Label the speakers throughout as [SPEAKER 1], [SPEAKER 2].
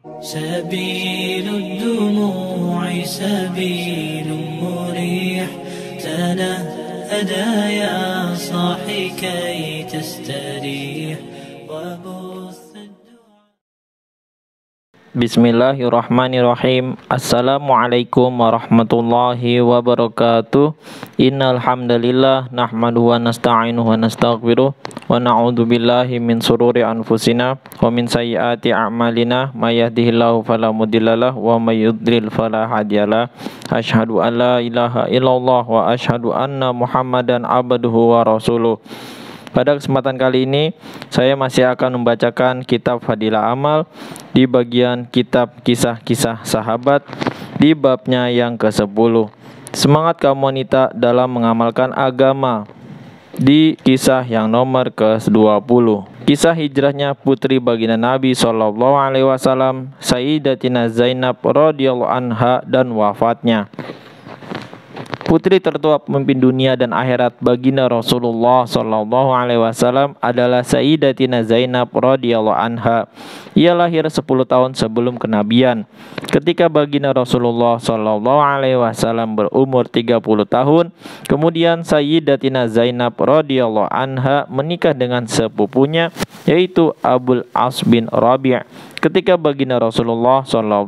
[SPEAKER 1] سبيل الدموع سبيل مريح تنهدى يا صاحي كي تستريح
[SPEAKER 2] Bismillahirrahmanirrahim. Assalamualaikum warahmatullahi wabarakatuh. Innal hamdalillah nahmaduhu wa nasta'inuhu wa nastaghfiruh wa na'udzu billahi min sururi anfusina wa min sayyiati a'malina may yahdihillahu fala mudhillalah wa may yudlil fala hadiyalah. Asyhadu an la ilaha illallah wa asyhadu anna Muhammadan abduhu wa rasuluh. Pada kesempatan kali ini, saya masih akan membacakan kitab Fadilah Amal di bagian kitab kisah-kisah sahabat di babnya yang ke-10. Semangat kaum wanita dalam mengamalkan agama di kisah yang nomor ke-20. Kisah hijrahnya putri baginda Nabi SAW, Sayyidatina Zainab radhiyallahu anha dan wafatnya. Putri tertua pemimpin dunia dan akhirat baginda Rasulullah SAW adalah Sayyidatina Zainab radhiyallahu anha. Ia lahir 10 tahun sebelum kenabian. Ketika baginda Rasulullah SAW berumur 30 tahun, kemudian Sayyidatina Zainab radhiyallahu anha menikah dengan sepupunya, yaitu Abul As bin Rabi'. Ketika baginda Rasulullah SAW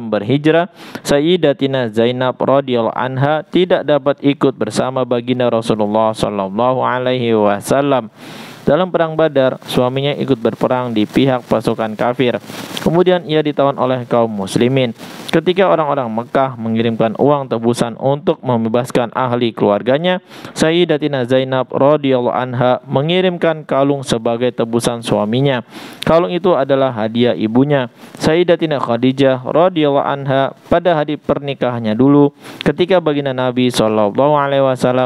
[SPEAKER 2] berhijrah, Sayyidatina Zainab radhiyallahu anha tidak dapat ikut bersama baginda Rasulullah SAW. Dalam perang Badar, suaminya ikut berperang di pihak pasukan kafir. Kemudian ia ditawan oleh kaum muslimin. Ketika orang-orang Mekah mengirimkan uang tebusan untuk membebaskan ahli keluarganya, Sayyidatina Zainab radhiyallahu anha mengirimkan kalung sebagai tebusan suaminya. Kalung itu adalah hadiah ibunya, Sayyidatina Khadijah radhiyallahu anha, pada hari pernikahannya dulu. Ketika baginda Nabi SAW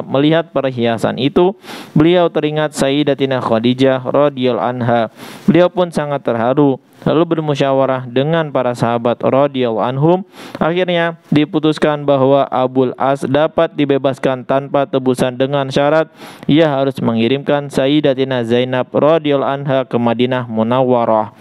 [SPEAKER 2] melihat perhiasan itu, beliau teringat Sayyidatina Khadijah radhiyallahu anha. Beliau pun sangat terharu, lalu bermusyawarah dengan para sahabat radhiyallahu anhum. Akhirnya diputuskan bahwa Abul As dapat dibebaskan tanpa tebusan dengan syarat ia harus mengirimkan Sayyidatina Zainab radhiyallahu anha ke Madinah Munawwarah.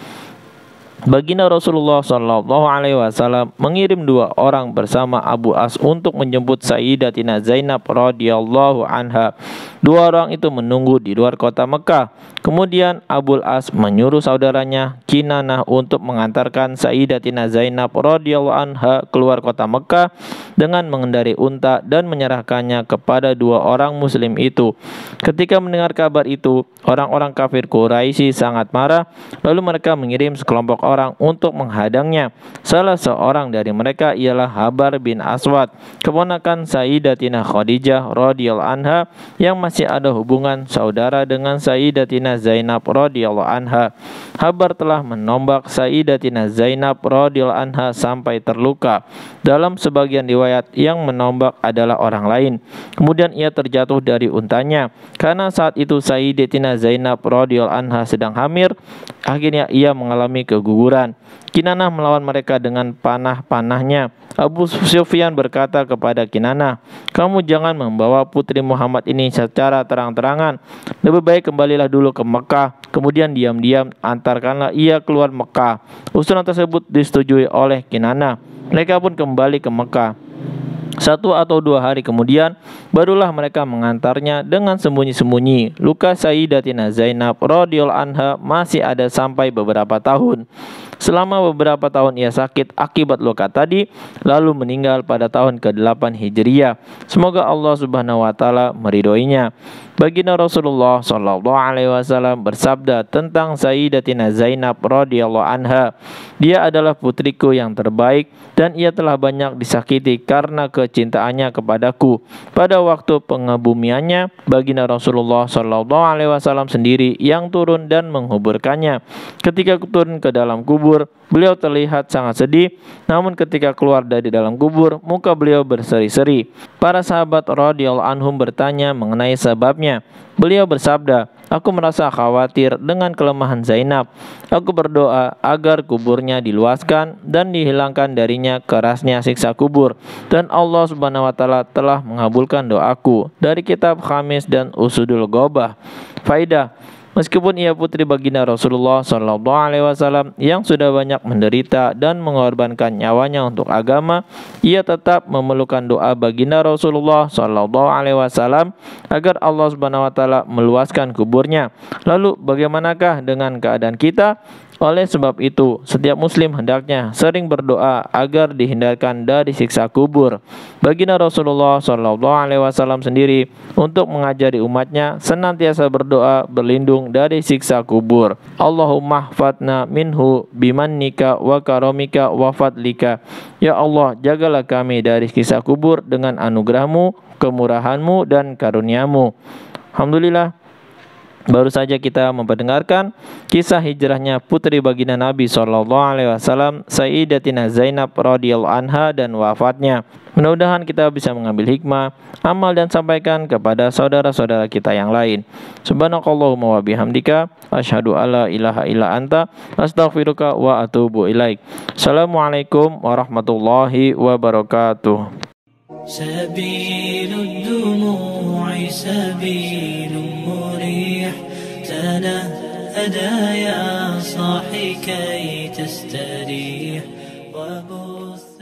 [SPEAKER 2] Baginda Rasulullah SAW mengirim 2 orang bersama Abu As untuk menjemput Sayyidatina Zainab radhiyallahu anha. 2 orang itu menunggu di luar kota Mekah. Kemudian Abul As menyuruh saudaranya Kinanah untuk mengantarkan Sayyidatina Zainab radhiyallahu anha keluar kota Mekah dengan mengendarai unta dan menyerahkannya kepada 2 orang muslim itu. Ketika mendengar kabar itu, orang-orang kafir Quraisy sangat marah, lalu mereka mengirim sekelompok orang untuk menghadangnya. Salah seorang dari mereka ialah Habar bin Aswad, keponakan Sayyidatina Khadijah radhiyallahu anha yang masih ada hubungan saudara dengan Sayyidatina Zainab radhiyallahu anha. Habar telah menombak Sayyidatina Zainab radhiyallahu anha sampai terluka. Dalam sebagian riwayat, yang menombak adalah orang lain. Kemudian ia terjatuh dari untanya. Karena saat itu Sayyidatina Zainab radhiyallahu anha sedang hamil, akhirnya ia mengalami keguguran. Kinanah melawan mereka dengan panah-panahnya. Abu Sufyan berkata kepada Kinanah, "Kamu jangan membawa putri Muhammad ini secara terang-terangan. Lebih baik kembalilah dulu ke Mekah. Kemudian diam-diam antarkanlah ia keluar Mekah." Usulan tersebut disetujui oleh Kinanah. Mereka pun kembali ke Mekah. 1 atau 2 hari kemudian, barulah mereka mengantarnya dengan sembunyi-sembunyi. Luka Sayyidatina Zainab radhiyallahu anha masih ada sampai beberapa tahun. Selama beberapa tahun ia sakit akibat luka tadi, lalu meninggal pada tahun ke-8 Hijriah. Semoga Allah Subhanahu wa taala meridhoinya. Baginda Rasulullah SAW bersabda tentang Sayyidatina Zainab radhiyallahu anha, "Dia adalah putriku yang terbaik dan ia telah banyak disakiti karena kecintaannya kepadaku." Pada waktu pengebumiannya, baginda Rasulullah SAW sendiri yang turun dan menguburkannya. Ketika turun ke dalam kubur, beliau terlihat sangat sedih. Namun ketika keluar dari dalam kubur, muka beliau berseri-seri. Para sahabat radhiyallahu anhum bertanya mengenai sebabnya. Beliau bersabda, "Aku merasa khawatir dengan kelemahan Zainab. Aku berdoa agar kuburnya diluaskan dan dihilangkan darinya kerasnya siksa kubur. Dan Allah Subhanahu wa taala telah mengabulkan doaku." Dari kitab Khamis dan Usudul Ghobah. Faidah: Meskipun ia putri baginda Rasulullah Shallallahu Alaihi Wasallam yang sudah banyak menderita dan mengorbankan nyawanya untuk agama, ia tetap memerlukan doa baginda Rasulullah Shallallahu Alaihi Wasallam agar Allah Subhanahu Wa Taala meluaskan kuburnya. Lalu bagaimanakah dengan keadaan kita? Oleh sebab itu, setiap muslim hendaknya sering berdoa agar dihindarkan dari siksa kubur. Baginda Rasulullah Shallallahu Alaihi Wasallam sendiri untuk mengajari umatnya senantiasa berdoa berlindung dari siksa kubur. Allahumma hfadna minhu bimannika wa karomika wa fadlika. Ya Allah, jagalah kami dari siksa kubur dengan anugerahmu, kemurahanmu, dan karuniamu. Alhamdulillah, baru saja kita memperdengarkan kisah hijrahnya putri baginda Nabi SAW, Sayyidatina Zainab radhiyallahu anha, dan wafatnya. Mudah-mudahan kita bisa mengambil hikmah, amal, dan sampaikan kepada saudara-saudara kita yang lain. Subhanakallahumma wa bihamdika, asyhadu alla ilaha illa anta, astaghfiruka wa atubu ilaik. Assalamualaikum warahmatullahi wabarakatuh.
[SPEAKER 1] سبيل الدموع سبيل مريح تنهدى يا صاحي كي تستريح وبث